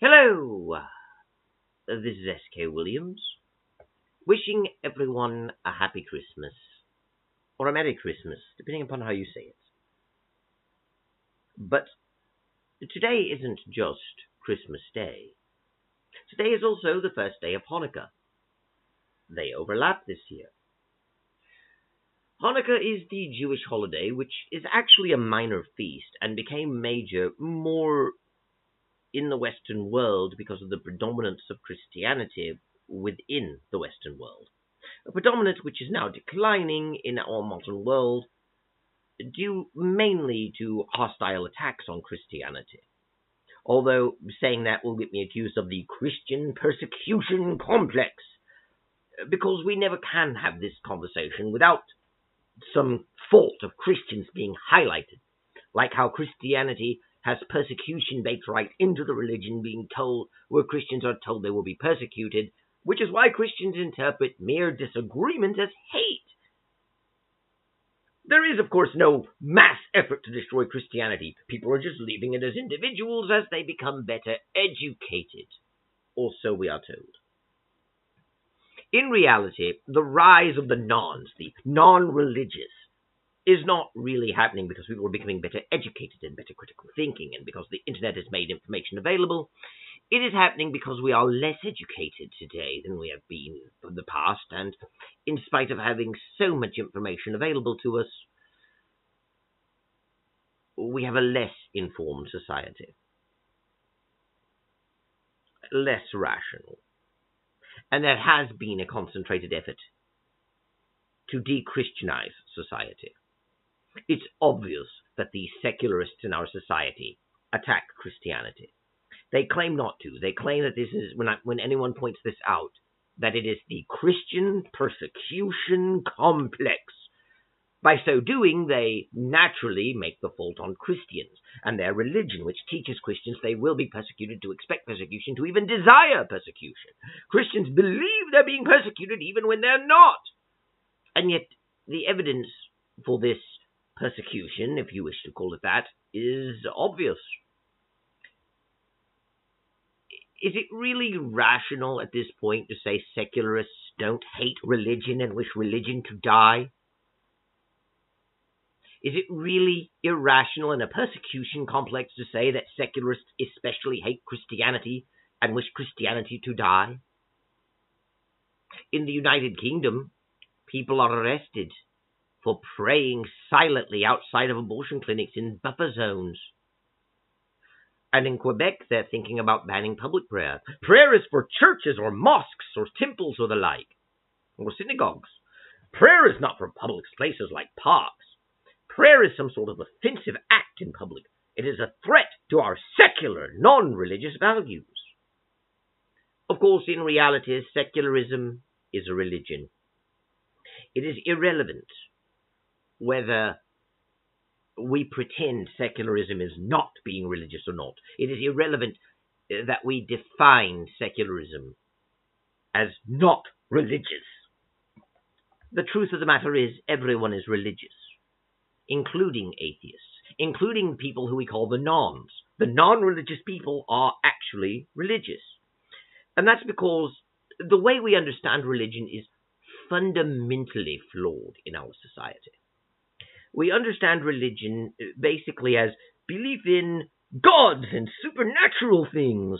Hello, this is S.K. Williams, wishing everyone a happy Christmas, or a Merry Christmas, depending upon how you say it. But today isn't just Christmas Day. Today is also the first day of Hanukkah. They overlap this year. Hanukkah is the Jewish holiday, which is actually a minor feast and became major more in the Western world because of the predominance of Christianity within the Western world. A predominance which is now declining in our modern world due mainly to hostile attacks on Christianity. Although saying that will get me accused of the Christian persecution complex, because we never can have this conversation without some fault of Christians being highlighted, like how Christianity has persecution baked right into the religion, being told where Christians are told they will be persecuted, which is why Christians interpret mere disagreement as hate. There is, of course, no mass effort to destroy Christianity. People are just leaving it as individuals as they become better educated, or so we are told. In reality, the rise of the non-religious, is not really happening because people are becoming better educated and better critical thinking, and because the internet has made information available. It is happening because we are less educated today than we have been in the past, and in spite of having so much information available to us, we have a less informed society, less rational, and there has been a concentrated effort to de-Christianize society. It's obvious that the secularists in our society attack Christianity. They claim not to. They claim that this is, when anyone points this out, that it is the Christian persecution complex. By so doing, they naturally make the fault on Christians and their religion, which teaches Christians they will be persecuted, to expect persecution, to even desire persecution. Christians believe they're being persecuted even when they're not. And yet, the evidence for this persecution, if you wish to call it that, is obvious. Is it really rational at this point to say secularists don't hate religion and wish religion to die? Is it really irrational and a persecution complex to say that secularists especially hate Christianity and wish Christianity to die? In the United Kingdom, people are arrested for praying silently outside of abortion clinics in buffer zones. And in Quebec, they're thinking about banning public prayer. Prayer is for churches or mosques or temples or the like, or synagogues. Prayer is not for public places like parks. Prayer is some sort of offensive act in public. It is a threat to our secular, non-religious values. Of course, in reality, secularism is a religion. It is irrelevant whether we pretend secularism is not being religious or not. It is irrelevant that we define secularism as not religious. The truth of the matter is everyone is religious, including atheists, including people who we call the nones. The non-religious people are actually religious. And that's because the way we understand religion is fundamentally flawed in our society. We understand religion basically as belief in gods and supernatural things.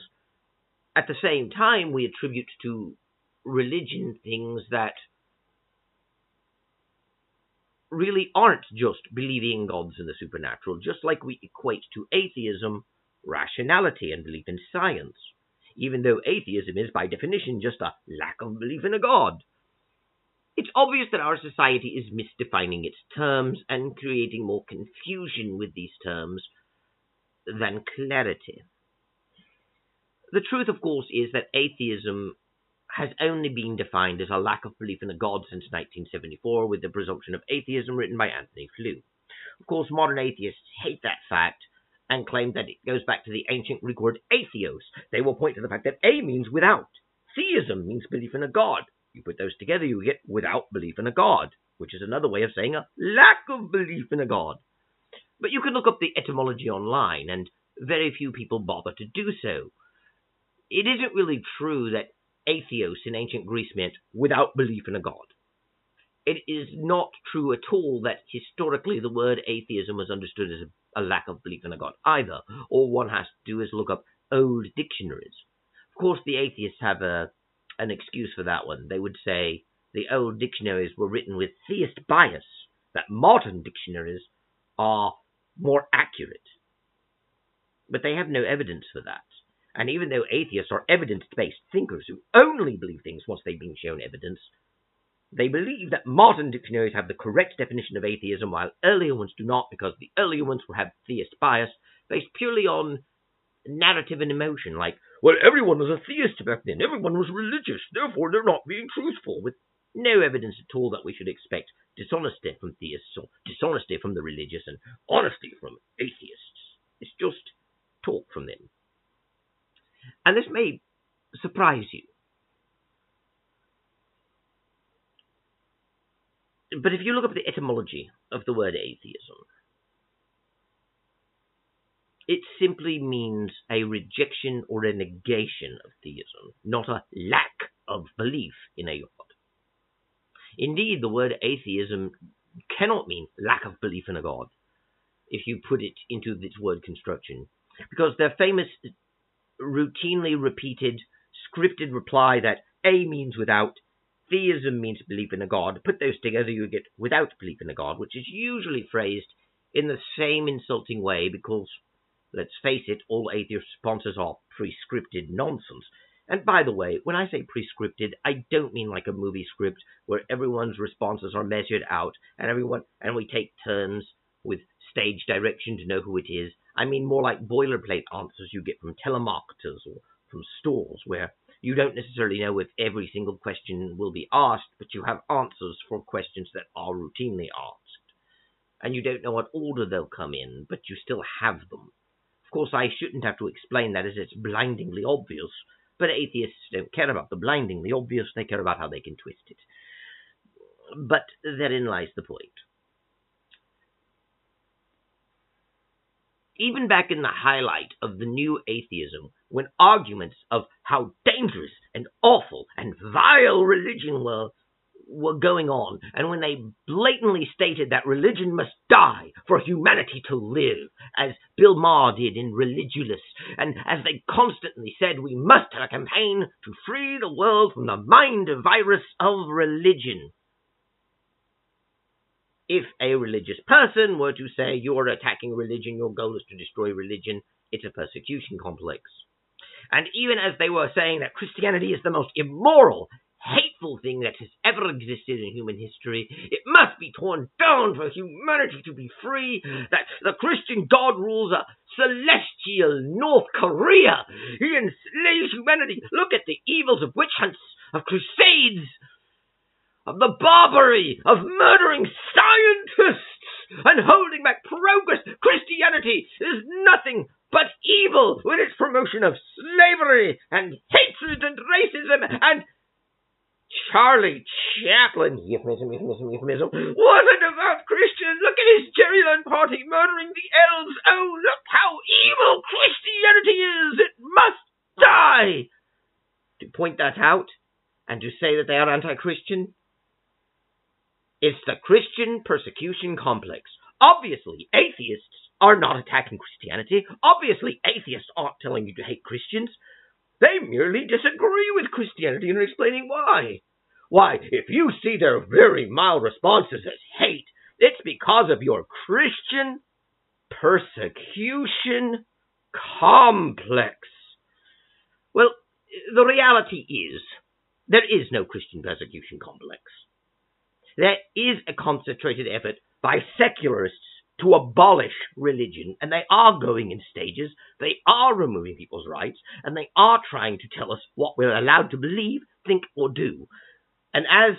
At the same time, we attribute to religion things that really aren't just believing in gods and the supernatural, just like we equate to atheism rationality and belief in science, even though atheism is by definition just a lack of belief in a god. It's obvious that our society is misdefining its terms and creating more confusion with these terms than clarity. The truth, of course, is that atheism has only been defined as a lack of belief in a god since 1974, with the Presumption of Atheism written by Anthony Flew. Of course, modern atheists hate that fact and claim that it goes back to the ancient Greek word atheos. They will point to the fact that a means without. Theism means belief in a god. You put those together, you get without belief in a god, which is another way of saying a lack of belief in a god. But you can look up the etymology online, and very few people bother to do so. it isn't really true that atheos in ancient Greece meant without belief in a god. It is not true at all that historically the word atheism was understood as a lack of belief in a god either. All one has to do is look up old dictionaries. Of course, the atheists have an excuse for that one. They would say the old dictionaries were written with theist bias, that modern dictionaries are more accurate. But they have no evidence for that. And even though atheists are evidence-based thinkers who only believe things once they've been shown evidence, they believe that modern dictionaries have the correct definition of atheism, while earlier ones do not, because the earlier ones will have theist bias based purely on narrative and emotion, like, well, everyone was a theist back then, everyone was religious, therefore they're not being truthful, with no evidence at all that we should expect dishonesty from theists or dishonesty from the religious and honesty from atheists. It's just talk from them. And this may surprise you. But if you look up the etymology of the word atheism, it simply means a rejection or a negation of theism, not a lack of belief in a god. Indeed, the word atheism cannot mean lack of belief in a god, if you put it into this word construction, because their famous, routinely repeated, scripted reply that A means without, theism means belief in a god, put those together you get without belief in a god, which is usually phrased in the same insulting way because, let's face it, all atheist responses are prescripted nonsense. And by the way, when I say prescripted, I don't mean like a movie script where everyone's responses are measured out and we take turns with stage direction to know who it is. I mean more like boilerplate answers you get from telemarketers or from stores, where you don't necessarily know if every single question will be asked, but you have answers for questions that are routinely asked. And you don't know what order they'll come in, but you still have them. Of course, I shouldn't have to explain that as it's blindingly obvious, but atheists don't care about the blindingly obvious, they care about how they can twist it. But therein lies the point. Even back in the highlight of the new atheism, when arguments of how dangerous and awful and vile religion were going on, and when they blatantly stated that religion must die for humanity to live, as Bill Maher did in Religulous, and as they constantly said we must have a campaign to free the world from the mind virus of religion. If a religious person were to say you're attacking religion, your goal is to destroy religion, it's a persecution complex. And even as they were saying that Christianity is the most immoral, hateful thing that has ever existed in human history, it must be torn down for humanity to be free, that the Christian God rules a celestial North Korea. He enslaves humanity. Look at the evils of witch hunts, of crusades, of the barbarity of murdering scientists and holding back progress. Christianity is nothing but evil with its promotion of slavery and hatred and racism and Charlie Chaplin, euphemism, wasn't about Christians. Look at his Jerryland party murdering the elves. Oh, look how evil Christianity is. It must die. To point that out and to say that they are anti-Christian, it's the Christian persecution complex. Obviously, atheists are not attacking Christianity. Obviously, atheists aren't telling you to hate Christians. They merely disagree with Christianity and are explaining why. Why, if you see their very mild responses as hate, it's because of your Christian persecution complex. Well, the reality is, there is no Christian persecution complex. There is a concentrated effort by secularists to abolish religion, and they are going in stages. They are removing people's rights, and they are trying to tell us what we're allowed to believe, think, or do. And as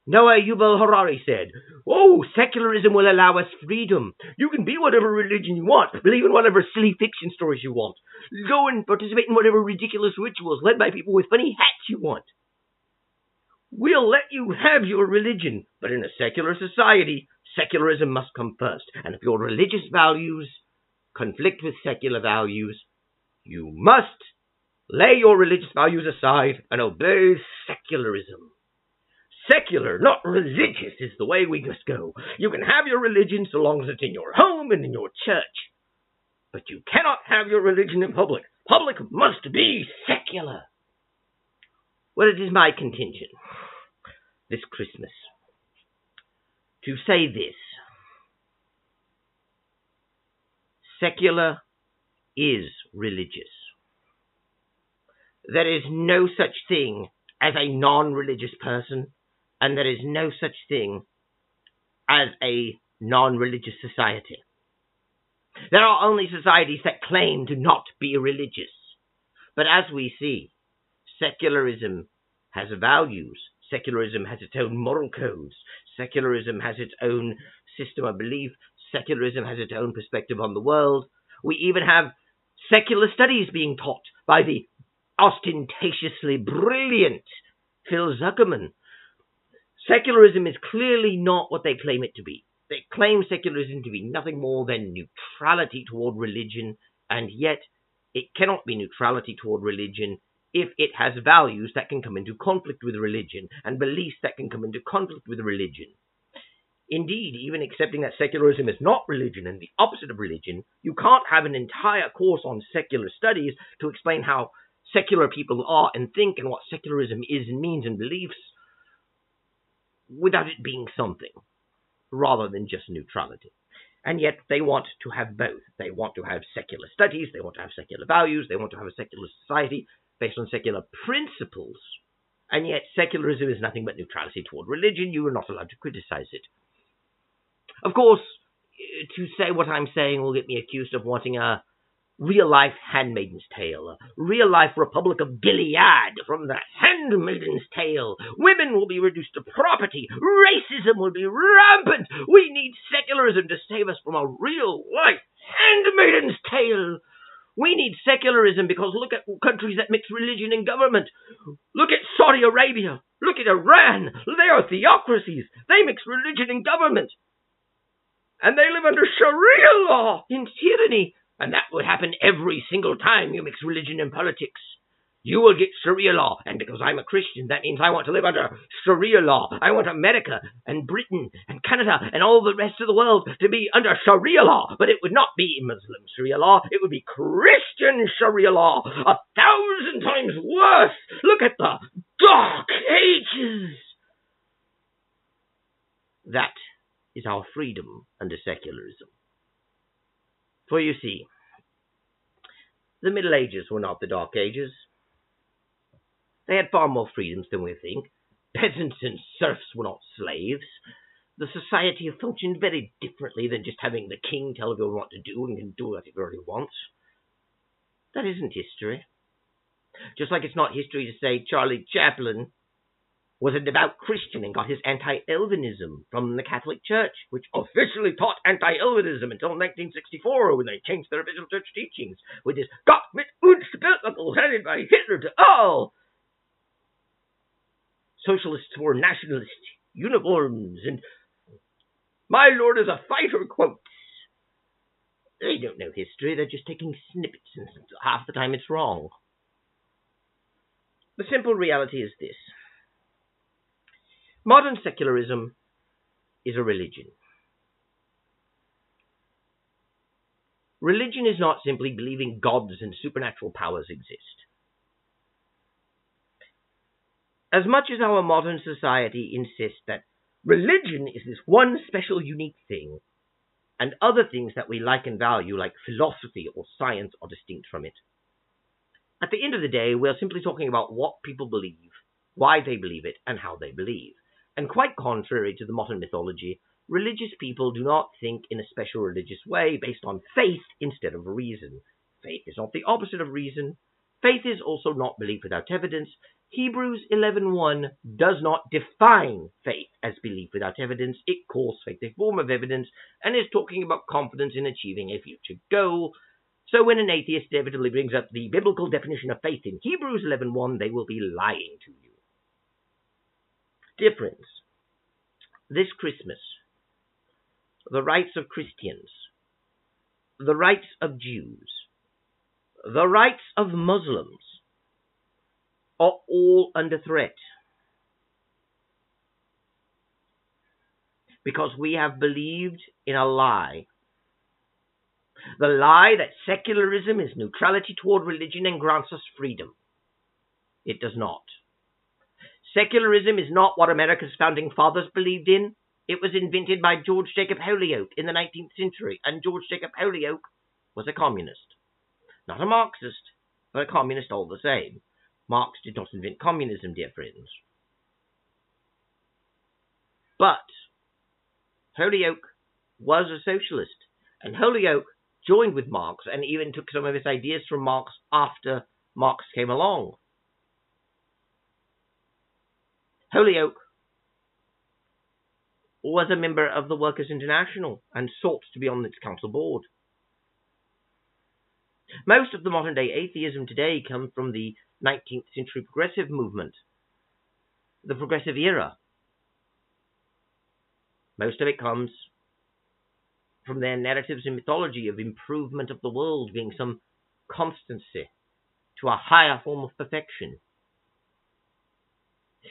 Noah Yuval Harari said, oh, secularism will allow us freedom. You can be whatever religion you want, believe in whatever silly fiction stories you want, go and participate in whatever ridiculous rituals led by people with funny hats you want. We'll let you have your religion, but in a secular society, secularism must come first. And if your religious values conflict with secular values, you must Lay your religious values aside and obey secularism. Secular, not religious, is the way we must go. You can have your religion so long as it's in your home and in your church. But you cannot have your religion in public. Public must be secular. Well, it is my contention this Christmas to say this. Secular is religious. There is no such thing as a non-religious person, and there is no such thing as a non-religious society. There are only societies that claim to not be religious. But as we see, secularism has values. Secularism has its own moral codes. Secularism has its own system of belief. Secularism has its own perspective on the world. We even have secular studies being taught by the ostentatiously brilliant Phil Zuckerman. Secularism is clearly not what they claim it to be. They claim secularism to be nothing more than neutrality toward religion, and yet it cannot be neutrality toward religion if it has values that can come into conflict with religion and beliefs that can come into conflict with religion. Indeed, even accepting that secularism is not religion and the opposite of religion, you can't have an entire course on secular studies to explain how secular people are and think and what secularism is and means and beliefs without it being something rather than just neutrality. And yet they want to have both. They want to have secular studies, they want to have secular values, they want to have a secular society based on secular principles, and yet secularism is nothing but neutrality toward religion. You are not allowed to criticize it. Of course, to say what I'm saying will get me accused of wanting a real-life Handmaid's Tale, a real-life Republic of Gilead from the Handmaid's Tale. Women will be reduced to property. Racism will be rampant. We need secularism to save us from a real-life Handmaid's Tale. We need secularism because look at countries that mix religion and government. Look at Saudi Arabia. Look at Iran. They are theocracies. They mix religion and government. And they live under Sharia law in tyranny. And that would happen every single time you mix religion and politics. You will get Sharia law. And because I'm a Christian, that means I want to live under Sharia law. I want America and Britain and Canada and all the rest of the world to be under Sharia law. But it would not be Muslim Sharia law. It would be Christian Sharia law. 1,000 times worse. Look at the Dark Ages. That is our freedom under secularism. For you see, the Middle Ages were not the Dark Ages. They had far more freedoms than we think. Peasants and serfs were not slaves. The society functioned very differently than just having the king tell everyone what to do and can do whatever he wants. That isn't history. Just like it's not history to say Charlie Chaplin was a devout Christian and got his anti-Elvinism from the Catholic Church, which officially taught anti-Elvinism until 1964 when they changed their official church teachings with this Gott mit uns Spectacle headed by Hitler to all. Socialists wore nationalist uniforms and "My Lord is a fighter" quotes. They don't know history, they're just taking snippets, and half the time it's wrong. The simple reality is this. Modern secularism is a religion. Religion is not simply believing gods and supernatural powers exist. As much as our modern society insists that religion is this one special unique thing, and other things that we like and value, like philosophy or science, are distinct from it. At the end of the day, we're simply talking about what people believe, why they believe it, and how they believe. And quite contrary to the modern mythology, religious people do not think in a special religious way based on faith instead of reason. Faith is not the opposite of reason. Faith is also not belief without evidence. Hebrews 11:1 does not define faith as belief without evidence. It calls faith a form of evidence and is talking about confidence in achieving a future goal. So when an atheist inevitably brings up the biblical definition of faith in Hebrews 11:1, they will be lying to you. Difference. This Christmas, the rights of Christians, the rights of Jews, the rights of Muslims, are all under threat because we have believed in a lie. The lie that secularism is neutrality toward religion and grants us freedom. It does not. Secularism is not what America's founding fathers believed in. It was invented by George Jacob Holyoake in the 19th century, and George Jacob Holyoake was a communist. Not a Marxist, but a communist all the same. Marx did not invent communism, dear friends. But Holyoake was a socialist, and Holyoake joined with Marx and even took some of his ideas from Marx after Marx came along. Holyoake was a member of the Workers' International and sought to be on its council board. Most of the modern-day atheism today comes from the 19th century progressive movement, the progressive era. Most of it comes from their narratives and mythology of improvement of the world being some constancy to a higher form of perfection.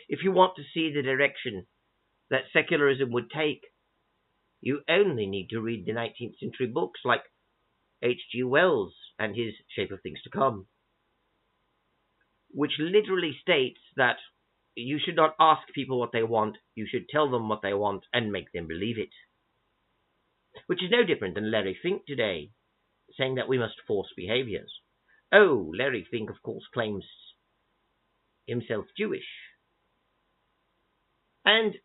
If you want to see the direction that secularism would take, you only need to read the 19th century books like H.G. Wells and his Shape of Things to Come, which literally states that you should not ask people what they want, you should tell them what they want and make them believe it. Which is no different than Larry Fink today, saying that we must force behaviors. Oh, Larry Fink, of course, claims himself Jewish. And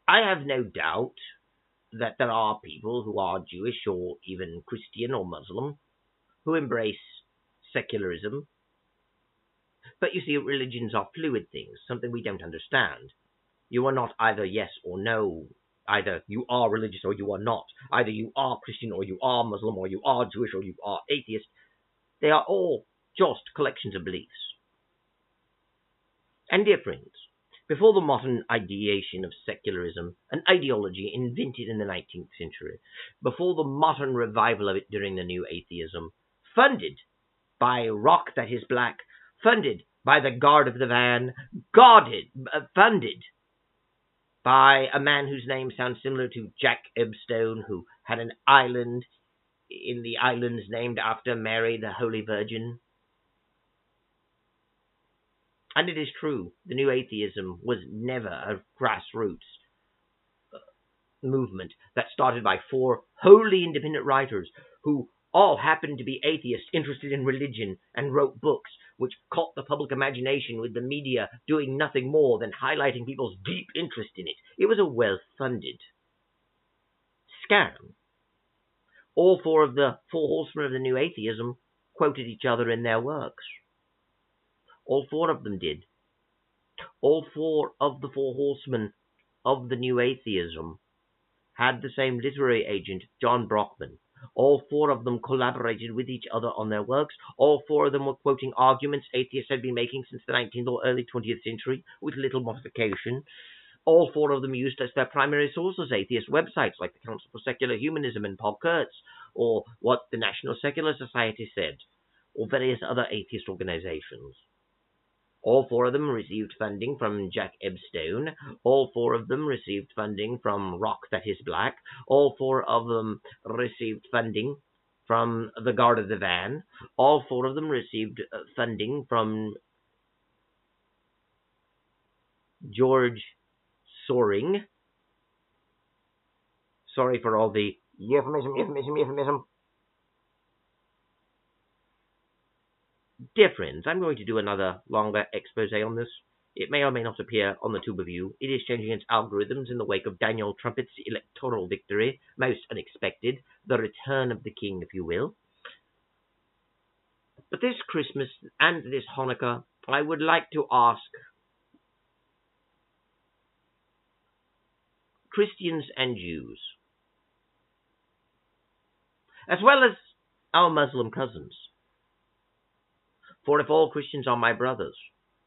I have no doubt that there are people who are Jewish or even Christian or Muslim who embrace secularism. But you see, religions are fluid things, something we don't understand. You are not either yes or no. Either you are religious or you are not. Either you are Christian or you are Muslim or you are Jewish or you are atheist. They are all just collections of beliefs. And dear friends, before the modern ideation of secularism, an ideology invented in the 19th century, before the modern revival of it during the New Atheism, funded by Rock That Is Black, funded by the Guard of the Van, funded by a man whose name sounds similar to Jack Ebstone, who had an island in the islands named after Mary, the Holy Virgin. And it is true, the New Atheism was never a grassroots movement that started by 4 wholly independent writers who all happened to be atheists interested in religion and wrote books which caught the public imagination with the media doing nothing more than highlighting people's deep interest in it. It was a well-funded scam. All 4 of the 4 horsemen of the New Atheism quoted each other in their works. All 4 of them did. All 4 of the 4 horsemen of the New Atheism had the same literary agent, John Brockman. All 4 of them collaborated with each other on their works. All 4 of them were quoting arguments atheists had been making since the 19th or early 20th century, with little modification. All 4 of them used as their primary sources atheist websites like the Council for Secular Humanism and Paul Kurtz, or what the National Secular Society said, or various other atheist organizations. All 4 of them received funding from Jack Ebstone. All 4 of them received funding from Rock That Is Black. All 4 of them received funding from the Guard of the Van. All 4 of them received funding from George Soring. Sorry for all the euphemism. Dear friends, I'm going to do another longer expose on this. It may or may not appear on the tube of you. It is changing its algorithms in the wake of Daniel Trumpet's electoral victory, most unexpected, the return of the king, if you will. But this Christmas and this Hanukkah, I would like to ask Christians and Jews, as well as our Muslim cousins, for if all Christians are my brothers,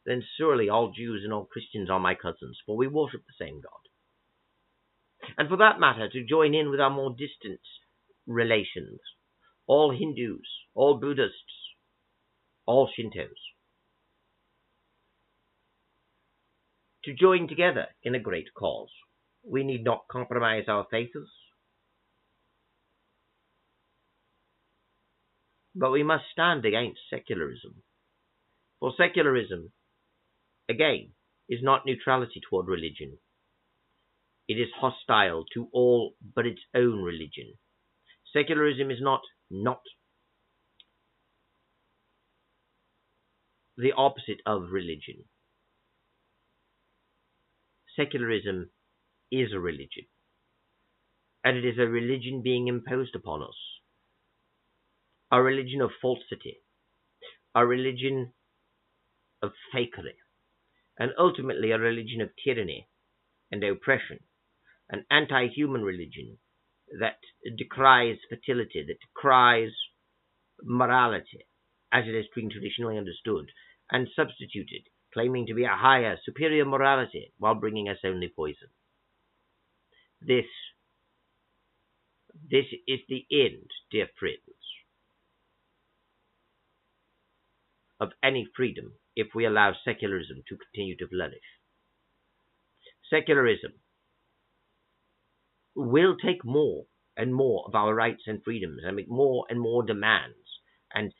then surely all Jews and all Christians are my cousins, for we worship the same God. And for that matter, to join in with our more distant relations, all Hindus, all Buddhists, all Shintos, to join together in a great cause. We need not compromise our faiths, but we must stand against secularism. For secularism, again, is not neutrality toward religion. It is hostile to all but its own religion. Secularism is not the opposite of religion. Secularism is a religion, and it is a religion being imposed upon us. A religion of falsity, a religion of fakery, and ultimately a religion of tyranny and oppression, an anti-human religion that decries fertility, that decries morality as it has been traditionally understood, and substituted, claiming to be a higher, superior morality while bringing us only poison. This is the end, dear friends, of any freedom if we allow secularism to continue to flourish. Secularism will take more and more of our rights and freedoms and make more and more demands, and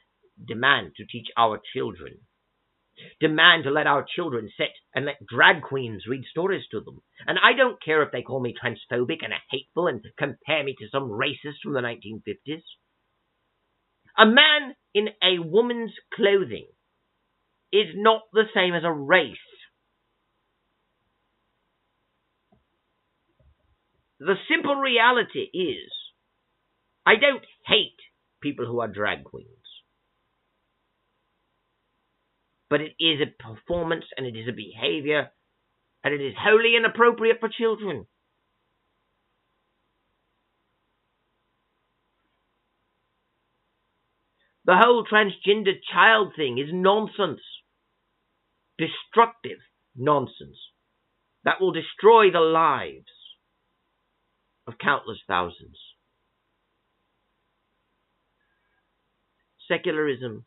demand to teach our children, demand to let our children sit and let drag queens read stories to them. And I don't care if they call me transphobic and hateful and compare me to some racist from the 1950s. A man in a woman's clothing is not the same as a race. The simple reality is, I don't hate people who are drag queens. But it is a performance, and it is a behavior, and it is wholly inappropriate for children. The whole transgender child thing is nonsense. Destructive nonsense that will destroy the lives of countless thousands. Secularism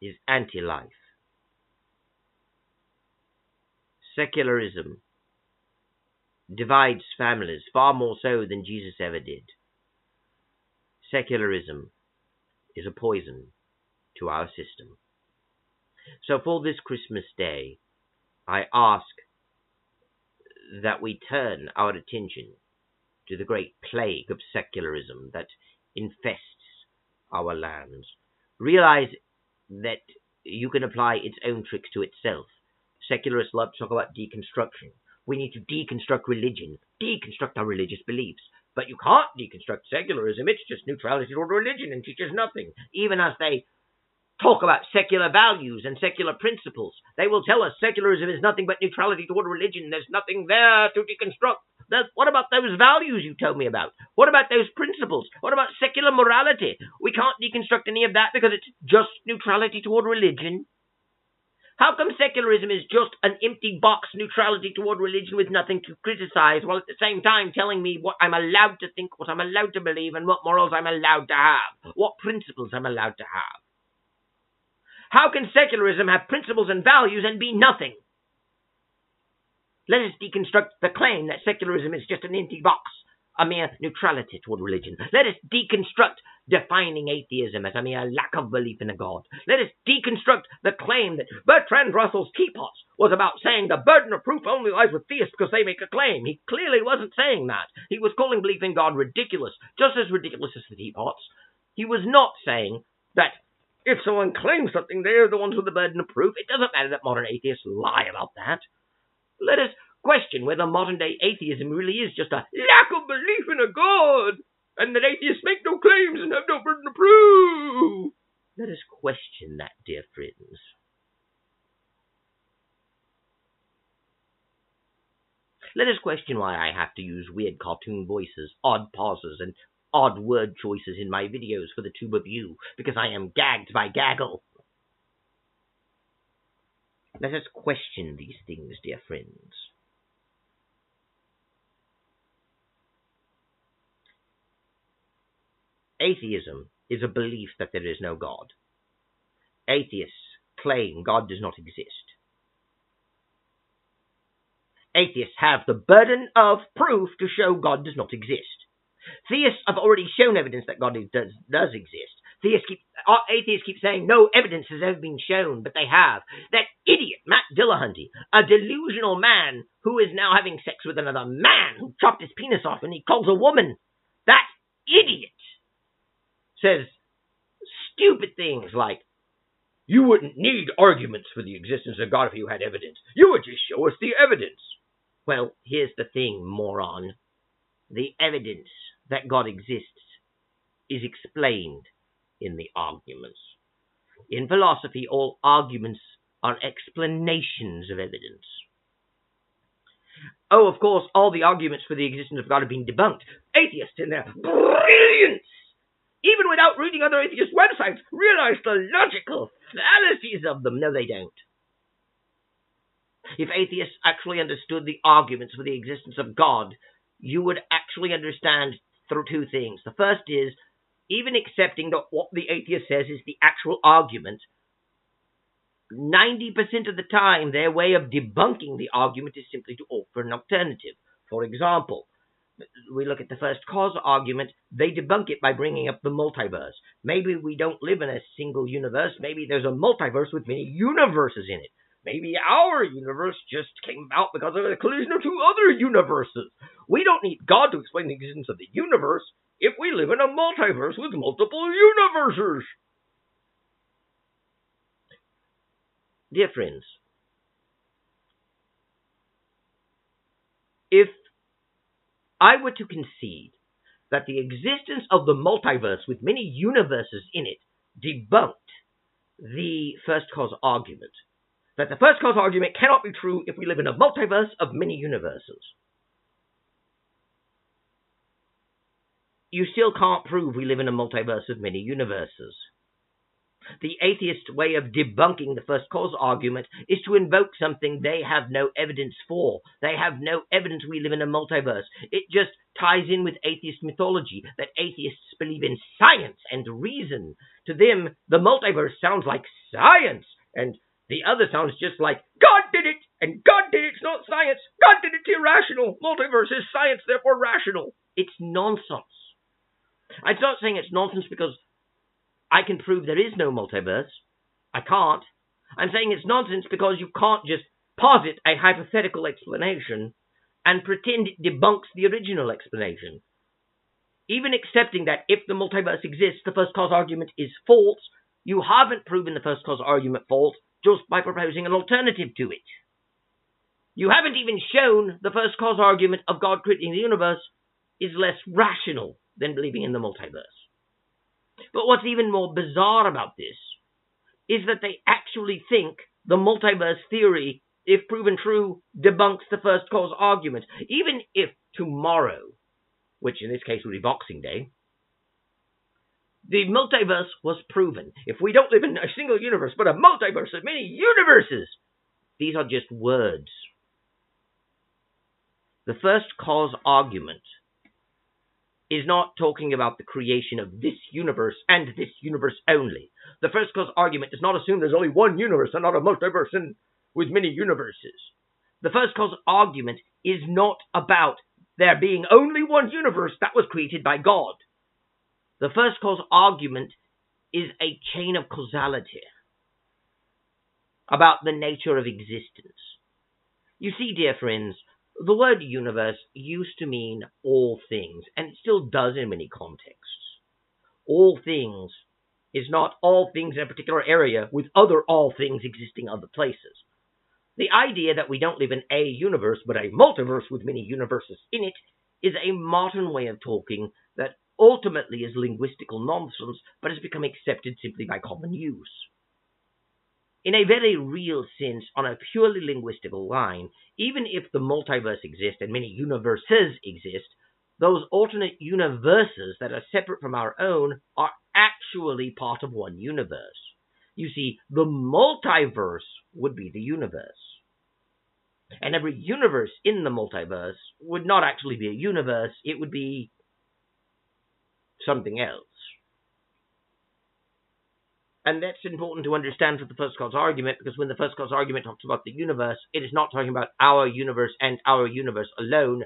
is anti-life. Secularism divides families far more so than Jesus ever did. Secularism is a poison to our system. So for this Christmas Day, I ask that we turn our attention to the great plague of secularism that infests our lands. Realize that you can apply its own tricks to itself. Secularists love to talk about deconstruction. We need to deconstruct religion, deconstruct our religious beliefs. But you can't deconstruct secularism. It's just neutrality toward religion and teaches nothing. Even as they talk about secular values and secular principles, they will tell us secularism is nothing but neutrality toward religion. There's nothing there to deconstruct. What about those values you told me about? What about those principles? What about secular morality? We can't deconstruct any of that because it's just neutrality toward religion. How come secularism is just an empty box neutrality toward religion with nothing to criticize, while at the same time telling me what I'm allowed to think, what I'm allowed to believe, and what morals I'm allowed to have, what principles I'm allowed to have? How can secularism have principles and values and be nothing? Let us deconstruct the claim that secularism is just an empty box, a mere neutrality toward religion. Let us deconstruct defining atheism as a mere lack of belief in a God. Let us deconstruct the claim that Bertrand Russell's teapots was about saying the burden of proof only lies with theists because they make a claim. He clearly wasn't saying that. He was calling belief in God ridiculous, just as ridiculous as the teapots. He was not saying that if someone claims something, they're the ones with the burden of proof. It doesn't matter that modern atheists lie about that. Let us question whether modern-day atheism really is just a lack of belief in a God, and that atheists make no claims and have no burden of proof. Let us question that, dear friends. Let us question why I have to use weird cartoon voices, odd pauses, and odd word choices in my videos for the tube of you, because I am gagged by gaggle. Let us question these things, dear friends. Atheism is a belief that there is no God. Atheists claim God does not exist. Atheists have the burden of proof to show God does not exist. Theists have already shown evidence that God does exist. Atheists keep saying no evidence has ever been shown, but they have. That idiot, Matt Dillahunty, a delusional man who is now having sex with another man who chopped his penis off and he calls a woman. That idiot says stupid things like, you wouldn't need arguments for the existence of God if you had evidence. You would just show us the evidence. Well, here's the thing, moron. The evidence that God exists is explained in the arguments. In philosophy, all arguments are explanations of evidence. Oh, of course, all the arguments for the existence of God have been debunked. Atheists in their brilliance, even without reading other atheist websites, realize the logical fallacies of them. No, they don't. If atheists actually understood the arguments for the existence of God, you would actually understand through two things. The first is, even accepting that what the atheist says is the actual argument, 90% of the time their way of debunking the argument is simply to offer an alternative. For example, we look at the first cause argument, they debunk it by bringing up the multiverse. Maybe we don't live in a single universe, maybe there's a multiverse with many universes in it. Maybe our universe just came about because of the collision of two other universes. We don't need God to explain the existence of the universe if we live in a multiverse with multiple universes. Dear friends, if I were to concede that the existence of the multiverse with many universes in it debunked the first cause argument, that the first cause argument cannot be true if we live in a multiverse of many universes, you still can't prove we live in a multiverse of many universes. The atheist way of debunking the first cause argument is to invoke something they have no evidence for. They have no evidence we live in a multiverse. It just ties in with atheist mythology, that atheists believe in science and reason. To them, the multiverse sounds like science, and the other sounds just like, God did it, and God did it, it's not science. God did it, it's irrational. Multiverse is science, therefore rational. It's nonsense. I'm not saying it's nonsense because I can prove there is no multiverse. I can't. I'm saying it's nonsense because you can't just posit a hypothetical explanation and pretend it debunks the original explanation. Even accepting that if the multiverse exists, the first cause argument is false, you haven't proven the first cause argument false just by proposing an alternative to it. You haven't even shown the first cause argument of God creating the universe is less rational than believing in the multiverse. But what's even more bizarre about this is that they actually think the multiverse theory, if proven true, debunks the first cause argument. Even if tomorrow, which in this case would be Boxing Day, the multiverse was proven. If we don't live in a single universe, but a multiverse of many universes, these are just words. The first cause argument is not talking about the creation of this universe and this universe only. The first cause argument does not assume there's only one universe and not a multiverse and with many universes. The first cause argument is not about there being only one universe that was created by God. The first cause argument is a chain of causality about the nature of existence. You see, dear friends, the word universe used to mean all things, and it still does in many contexts. All things is not all things in a particular area with other all things existing other places. The idea that we don't live in a universe, but a multiverse with many universes in it, is a modern way of talking that ultimately is linguistical nonsense, but has become accepted simply by common use. In a very real sense, on a purely linguistical line, even if the multiverse exists and many universes exist, those alternate universes that are separate from our own are actually part of one universe. You see, the multiverse would be the universe. And every universe in the multiverse would not actually be a universe, it would be something else. And that's important to understand for the first cause argument, because when the first cause argument talks about the universe, it is not talking about our universe and our universe alone,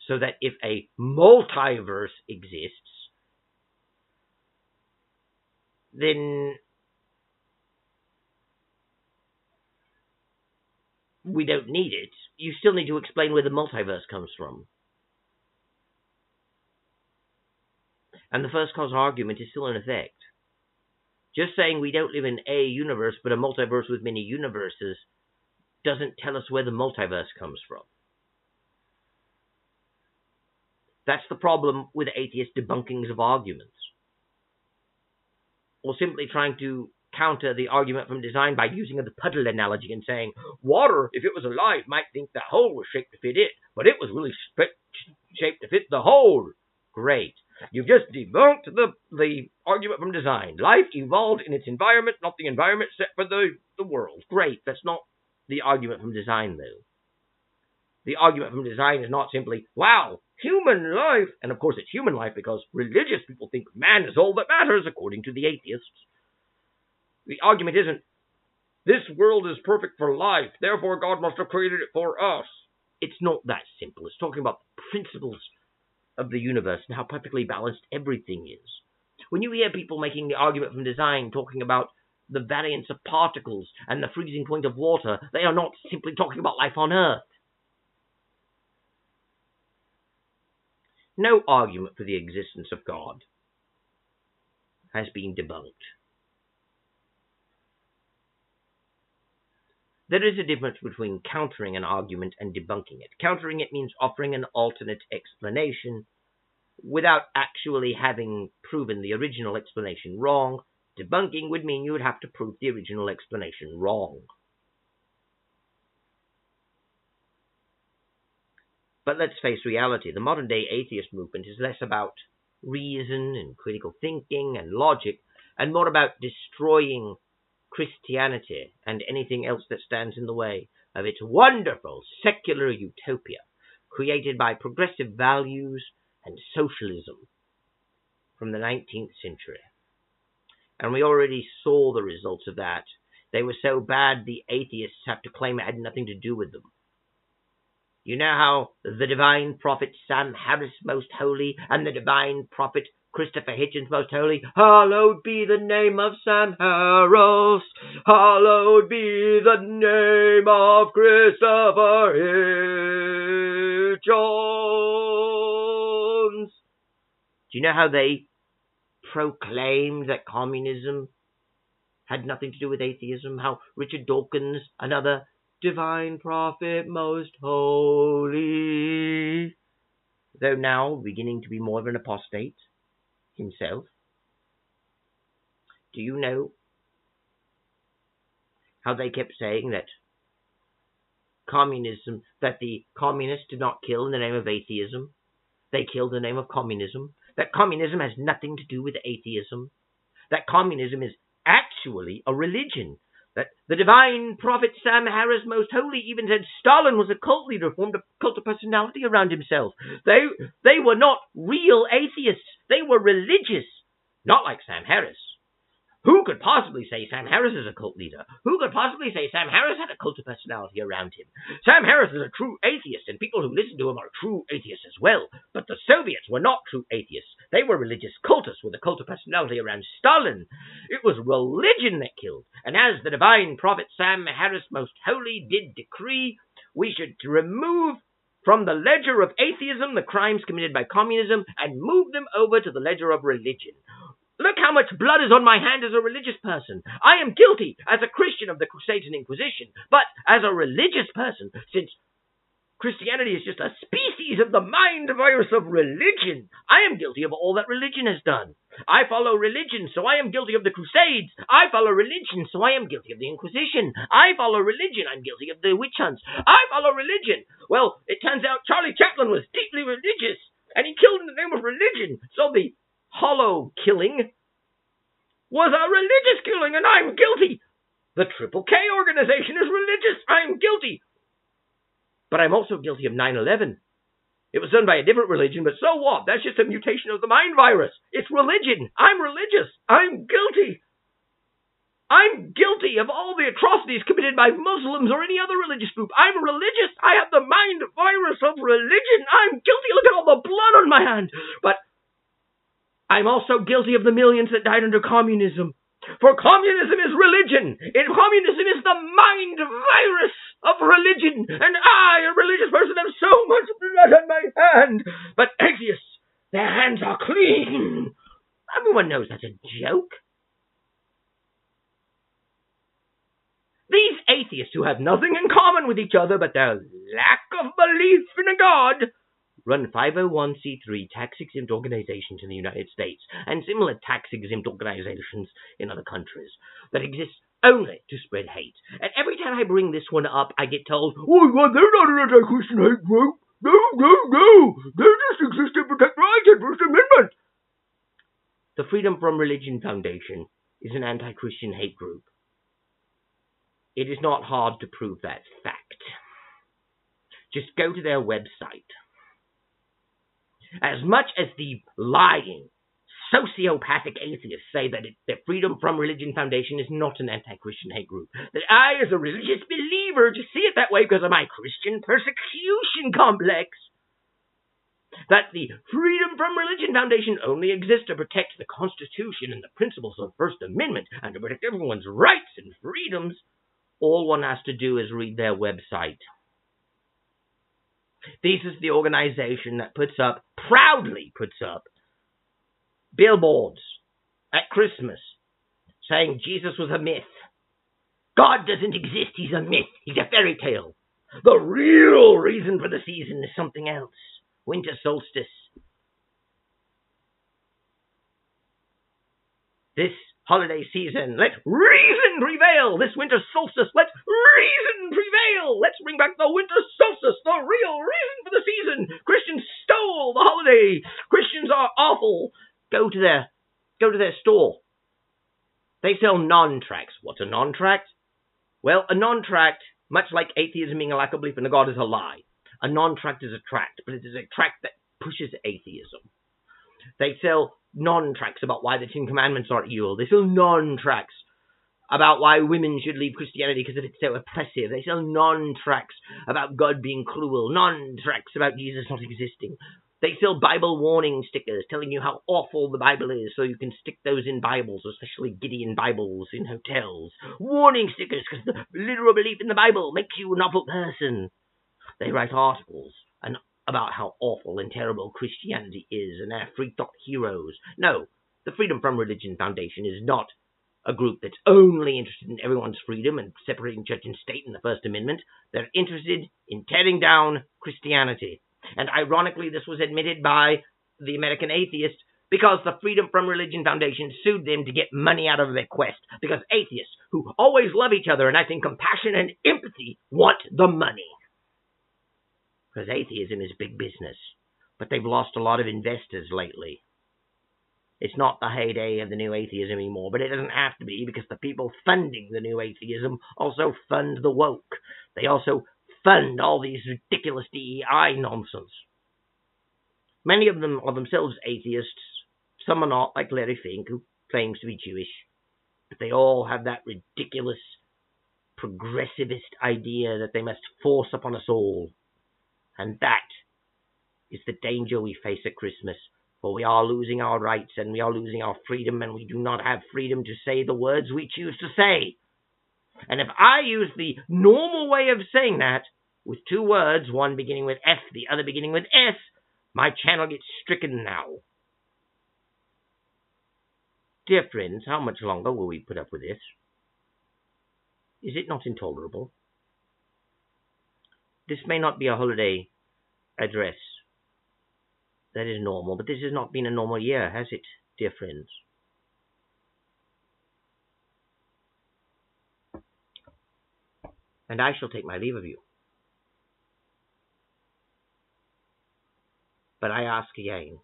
so that if a multiverse exists, then we don't need it. You still need to explain where the multiverse comes from. And the first cause argument is still in effect. Just saying we don't live in a universe, but a multiverse with many universes, doesn't tell us where the multiverse comes from. That's the problem with atheist debunkings of arguments. Or simply trying to counter the argument from design by using the puddle analogy and saying, water, if it was alive, might think the hole was shaped to fit it, but it was really shaped to fit the hole. Great. You've just debunked the argument from design. Life evolved in its environment, not the environment set for the world. Great. That's not the argument from design, though. The argument from design is not simply, wow, human life. And of course it's human life because religious people think man is all that matters, according to the atheists. The argument isn't, this world is perfect for life, therefore God must have created it for us. It's not that simple. It's talking about the principles of the universe and how perfectly balanced everything is. When you hear people making the argument from design talking about the variance of particles and the freezing point of water, they are not simply talking about life on Earth. No argument for the existence of God has been debunked. There is a difference between countering an argument and debunking it. Countering it means offering an alternate explanation without actually having proven the original explanation wrong. Debunking would mean you would have to prove the original explanation wrong. But let's face reality. The modern-day atheist movement is less about reason and critical thinking and logic, and more about destroying Christianity and anything else that stands in the way of its wonderful secular utopia created by progressive values and socialism from the 19th century. And we already saw the results of that. They were so bad the atheists have to claim it had nothing to do with them. You know how the divine prophet Sam Harris, most holy, and the divine prophet Christopher Hitchens, most holy, hallowed be the name of Sam Harris, hallowed be the name of Christopher Hitchens. Do you know how they proclaimed that communism had nothing to do with atheism? How Richard Dawkins, another divine prophet, most holy, though now beginning to be more of an apostate himself. Do you know how they kept saying that communism, that the communists did not kill in the name of atheism, they killed in the name of communism, that communism has nothing to do with atheism, that communism is actually a religion, that the divine prophet Sam Harris, most holy, even said Stalin was a cult leader, formed a cult of personality around himself. They were not real atheists. They were religious, not like Sam Harris. Who could possibly say Sam Harris is a cult leader? Who could possibly say Sam Harris had a cult of personality around him? Sam Harris is a true atheist, and people who listen to him are true atheists as well. But the Soviets were not true atheists. They were religious cultists with a cult of personality around Stalin. It was religion that killed. And as the divine prophet Sam Harris, most holy, did decree, we should remove from the ledger of atheism the crimes committed by communism and move them over to the ledger of religion. Look how much blood is on my hand as a religious person. I am guilty as a Christian of the Crusades and Inquisition, but as a religious person, since Christianity is just a species of the mind virus of religion, I am guilty of all that religion has done. I follow religion, so I am guilty of the Crusades. I follow religion, so I am guilty of the Inquisition. I follow religion, I'm guilty of the witch hunts. I follow religion. Well, it turns out Charlie Chaplin was deeply religious, and he killed in the name of religion, so the hollow killing was a religious killing, and I'm guilty. The Triple K organization is religious. I'm guilty. But I'm also guilty of 9/11. It was done by a different religion, but so what? That's just a mutation of the mind virus. It's religion. I'm religious. I'm guilty. I'm guilty of all the atrocities committed by Muslims or any other religious group. I'm religious. I have the mind virus of religion. I'm guilty. Look at all the blood on my hand. But I'm also guilty of the millions that died under communism. For communism is religion. Communism is the mind virus of religion. And I, a religious person, have so much blood on my hand. But atheists, their hands are clean. Everyone knows that's a joke. These atheists who have nothing in common with each other but their lack of belief in a God run 501c3 tax-exempt organizations in the United States and similar tax-exempt organizations in other countries that exist only to spread hate. And every time I bring this one up, I get told, "Oh, well, they're not an anti-Christian hate group. No. They just exist to protect rights and First Amendment." The Freedom from Religion Foundation is an anti-Christian hate group. It is not hard to prove that fact. Just go to their website. As much as the lying, sociopathic atheists say that the Freedom from Religion Foundation is not an anti-Christian hate group, that I, as a religious believer, just see it that way because of my Christian persecution complex, that the Freedom from Religion Foundation only exists to protect the Constitution and the principles of the First Amendment and to protect everyone's rights and freedoms, all one has to do is read their website. This is the organization that proudly puts up billboards at Christmas saying Jesus was a myth. God doesn't exist, he's a myth, he's a fairy tale. The real reason for the season is something else. Winter solstice. This holiday season, let reason prevail. This winter solstice, let reason prevail. Let's bring back the winter solstice, the real reason for the season. Christians stole the holiday. Christians are awful. Go to their store. They sell non-tracts. What's a non-tract? Well, a non-tract, much like atheism being a lack of belief in a God, is a lie. A non-tract is a tract, but it is a tract that pushes atheism. They sell non-tracts about why the Ten Commandments are evil. They sell non-tracts about why women should leave Christianity because it's so oppressive. They sell non-tracts about God being cruel. Non-tracts about Jesus not existing. They sell Bible warning stickers telling you how awful the Bible is so you can stick those in Bibles, especially Gideon Bibles in hotels. Warning stickers because the literal belief in the Bible makes you an awful person. They write articles about how awful and terrible Christianity is and they're free thought heroes. No, the Freedom from Religion Foundation is not a group that's only interested in everyone's freedom and separating church and state in the First Amendment. They're interested in tearing down Christianity. And ironically, this was admitted by the American atheists because the Freedom from Religion Foundation sued them to get money out of their quest. Because atheists, who always love each other and act in compassion and empathy, want the money. Because atheism is big business. But they've lost a lot of investors lately. It's not the heyday of the new atheism anymore, but it doesn't have to be because the people funding the new atheism also fund the woke. They also fund all these ridiculous DEI nonsense. Many of them are themselves atheists. Some are not, like Larry Fink, who claims to be Jewish. But they all have that ridiculous progressivist idea that they must force upon us all. And that is the danger we face at Christmas. For we are losing our rights and we are losing our freedom, and we do not have freedom to say the words we choose to say. And if I use the normal way of saying that, with two words, one beginning with F, the other beginning with S, my channel gets stricken now. Dear friends, how much longer will we put up with this? Is it not intolerable? This may not be a holiday address. That is normal, but this has not been a normal year, has it, dear friends? And I shall take my leave of you. But I ask again,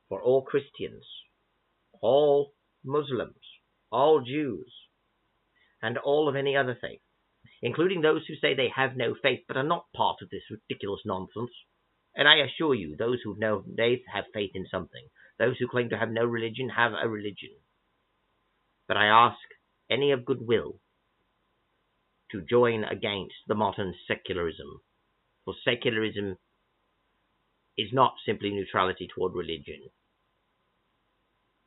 for all Christians, all Muslims, all Jews, and all of any other faith, including those who say they have no faith but are not part of this ridiculous nonsense. And I assure you, those who know they have faith in something. Those who claim to have no religion have a religion. But I ask any of goodwill to join against the modern secularism, for secularism is not simply neutrality toward religion.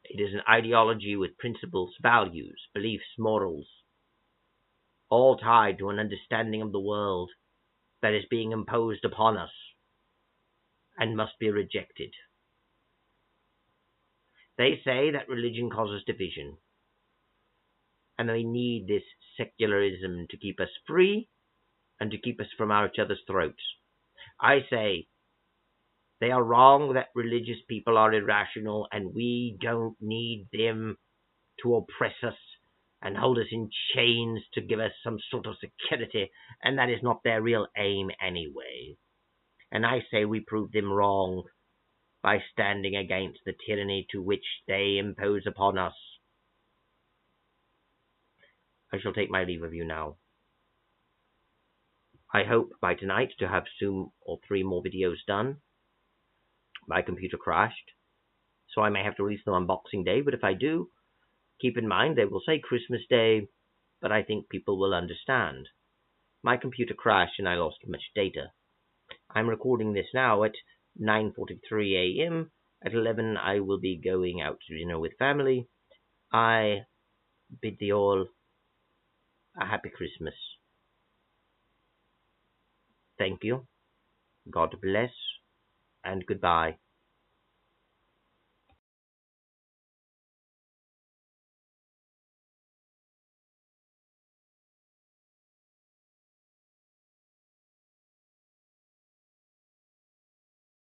It is an ideology with principles, values, beliefs, morals, all tied to an understanding of the world that is being imposed upon us and must be rejected. They say that religion causes division, and they need this secularism to keep us free and to keep us from each other's throats. I say they are wrong, that religious people are irrational, and we don't need them to oppress us and hold us in chains to give us some sort of security, and that is not their real aim anyway. And I say we prove them wrong by standing against the tyranny to which they impose upon us. I shall take my leave of you now. I hope by tonight to have 2 or 3 more videos done. My computer crashed, so I may have to release them on Boxing Day, but if I do, keep in mind they will say Christmas Day, but I think people will understand. My computer crashed and I lost much data. I'm recording this now at 9:43 a.m. At 11 I will be going out to dinner with family. I bid thee all a happy Christmas. Thank you. God bless, and goodbye.